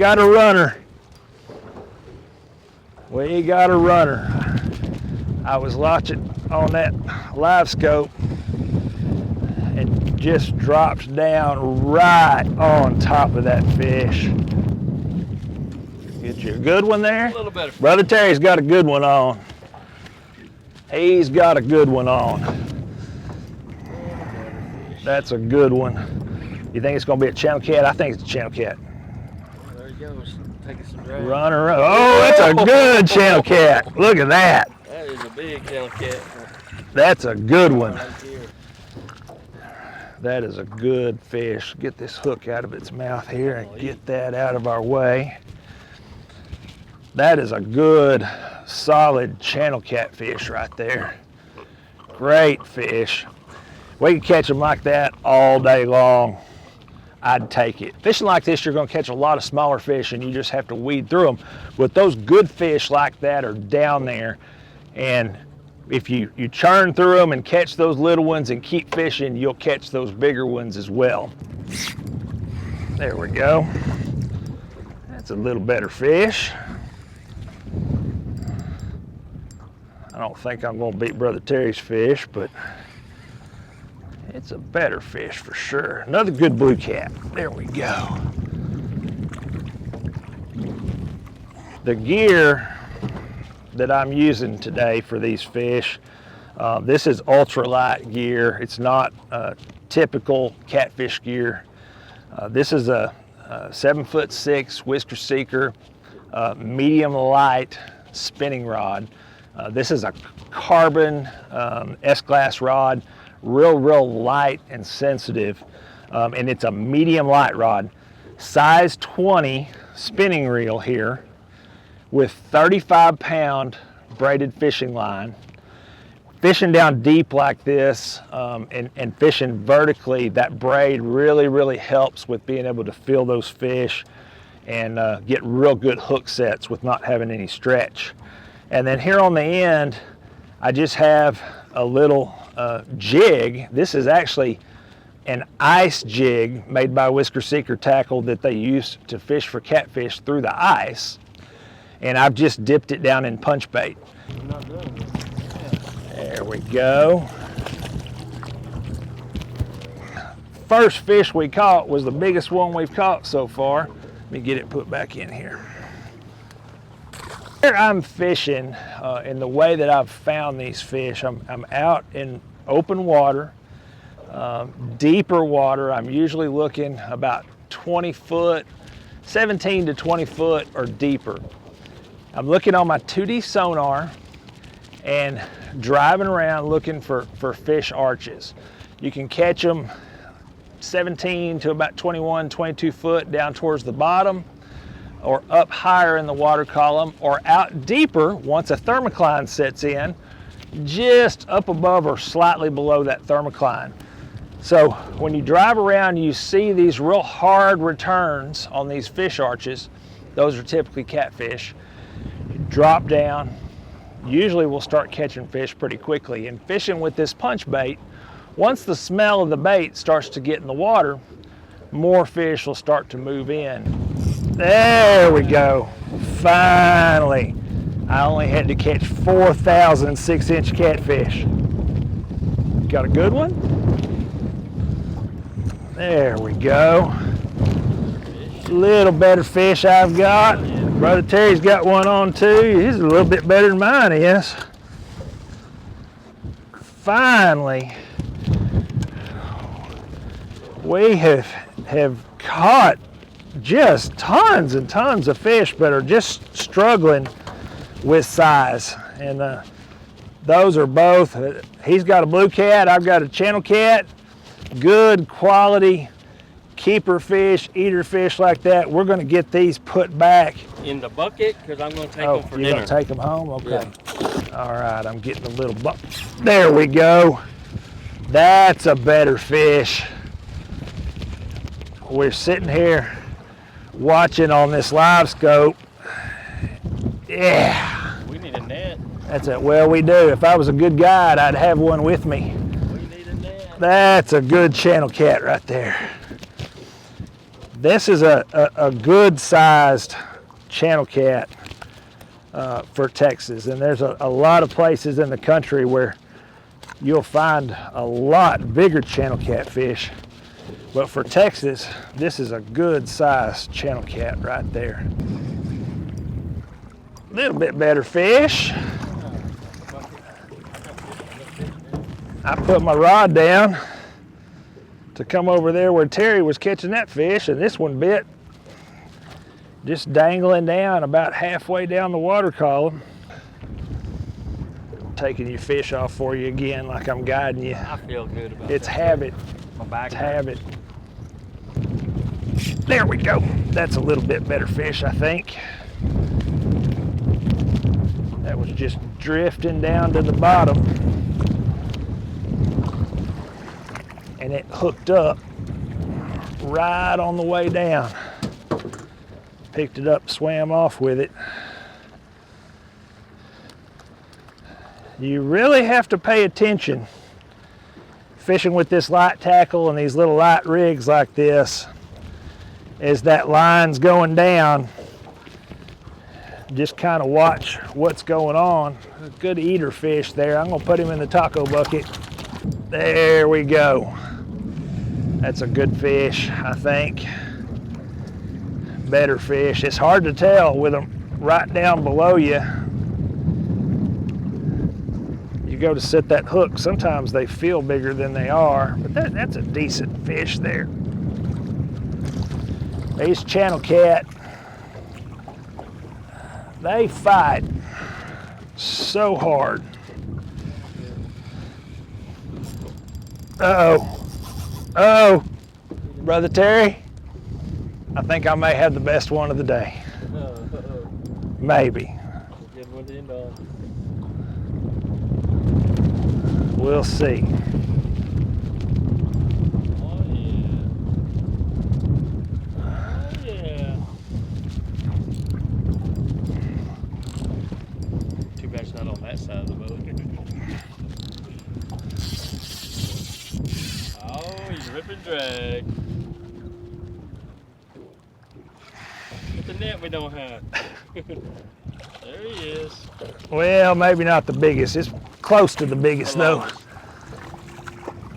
got a runner. We got a runner. I was watching on that live scope and just drops down right on top of that fish. Get you a good one there? A little better. Brother Terry's got a good one on. He's got a good one on. That's a good one. You think it's going to be a channel cat? I think it's a channel cat. There he goes. Taking some drag. Runner. Oh, that's a good channel cat. Look at that. That is a big channel cat. That's a good one. That is a good fish. Get this hook out of its mouth here and get that out of our way. That is a good, solid channel catfish right there. Great fish. We can catch them like that all day long. I'd take it. Fishing like this, you're going to catch a lot of smaller fish and you just have to weed through them. But those good fish like that are down there, and if you churn through them and catch those little ones and keep fishing, you'll catch those bigger ones as well. There we go. That's a little better fish. I don't think I'm going to beat Brother Terry's fish, but it's a better fish for sure. Another good blue cat. There we go. The gear that I'm using today for these fish, this is ultralight gear. It's not typical catfish gear. This is a 7'6" whisker seeker, medium light spinning rod. This is a carbon S-glass rod, real light and sensitive, and it's a medium light rod. Size 20 spinning reel here with 35-pound braided fishing line. Fishing down deep like this and fishing vertically, that braid really helps with being able to feel those fish and get real good hook sets with not having any stretch. And then here on the end, I just have a little jig. This is actually an ice jig made by Whisker Seeker Tackle that they use to fish for catfish through the ice. And I've just dipped it down in punch bait. There we go. First fish we caught was the biggest one we've caught so far. Let me get it put back in here. Here I'm fishing, in the way that I've found these fish, I'm out in open water, deeper water. I'm usually looking about 20 foot, 17 to 20 foot or deeper. I'm looking on my 2D sonar and driving around looking for fish arches. You can catch them 17 to about 21, 22 foot down towards the bottom, or up higher in the water column, or out deeper once a thermocline sets in, just up above or slightly below that thermocline. So when you drive around, you see these real hard returns on these fish arches. Those are typically catfish. You drop down, usually we'll start catching fish pretty quickly. And fishing with this punch bait, once the smell of the bait starts to get in the water, more fish will start to move in. There we go. Finally. I only had to catch 4,000 6-inch catfish. Got a good one? There we go. Little better fish I've got. Brother Terry's got one on too. He's a little bit better than mine is. Finally, we have caught just tons and tons of fish, but are just struggling with size. And those are both, he's got a blue cat, I've got a channel cat. Good quality keeper fish, eater fish like that. We're going to get these put back in the bucket because I'm going to take them for dinner. You're going to take them home? Okay. Yeah. All right, I'm getting a little bucket. There we go. That's a better fish. We're sitting here watching on this live scope. Yeah. We need a net. That's it. Well, we do. If I was a good guide, I'd have one with me. We need a net. That's a good channel cat right there. This is a good sized channel cat for Texas, and there's a lot of places in the country where you'll find a lot bigger channel catfish, but for Texas, this is a good sized channel cat right there. A little bit better fish. I put my rod down to come over there where Terry was catching that fish, and this one bit just dangling down about halfway down the water column. Taking your fish off for you again like I'm guiding you. I feel good about It's that. habit. My back. It's habit. There we go. That's a little bit better fish, I think. That was just drifting down to the bottom. And it hooked up right on the way down. Picked it up, swam off with it. You really have to pay attention fishing with this light tackle and these little light rigs like this. As that line's going down, just kind of watch what's going on. A good eater fish there. I'm gonna put him in the taco bucket. There we go. That's a good fish, I think. Better fish. It's hard to tell with them right down below you. You go to set that hook, sometimes they feel bigger than they are, but that's a decent fish there. These channel cat, they fight so hard. Uh-oh. Uh-oh. Brother Terry, I think I may have the best one of the day. Maybe. Good one to end on. We'll see. Oh yeah. Oh yeah. Too bad it's not on that side of the boat. Oh, you rip and drag. With the net we don't have. There he is. Well, maybe not the biggest. It's close to the biggest though.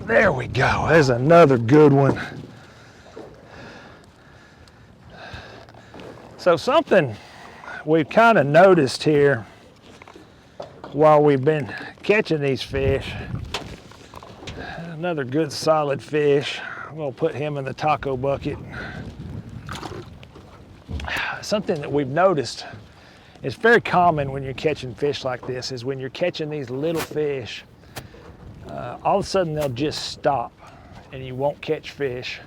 There we go. There's another good one. So something we've kind of noticed here while we've been catching these fish. Another good solid fish. I'm gonna put him in the taco bucket. Something that we've noticed, it's very common when you're catching fish like this, is when you're catching these little fish, all of a sudden they'll just stop and you won't catch fish.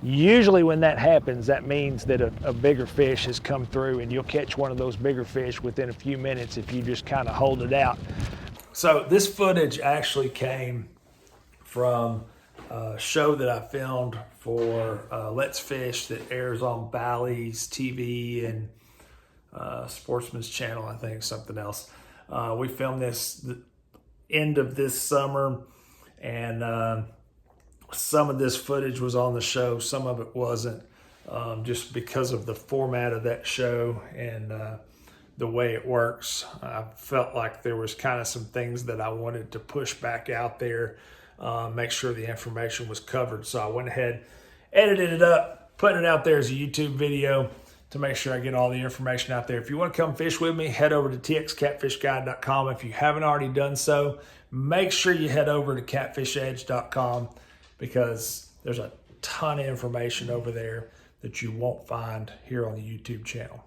Usually when that happens, that means that a bigger fish has come through, and you'll catch one of those bigger fish within a few minutes if you just kind of hold it out. So this footage actually came from a show that I filmed for Let's Fish that airs on Bally's TV and Sportsman's Channel, I think, something else. We filmed this the end of this summer, and some of this footage was on the show, some of it wasn't, just because of the format of that show and the way it works. I felt like there was kind of some things that I wanted to push back out there, make sure the information was covered. So I went ahead, edited it up, put it out there as a YouTube video to make sure I get all the information out there. If you want to come fish with me, head over to txcatfishguide.com. If you haven't already done so, make sure you head over to catfishedge.com, because there's a ton of information over there that you won't find here on the YouTube channel.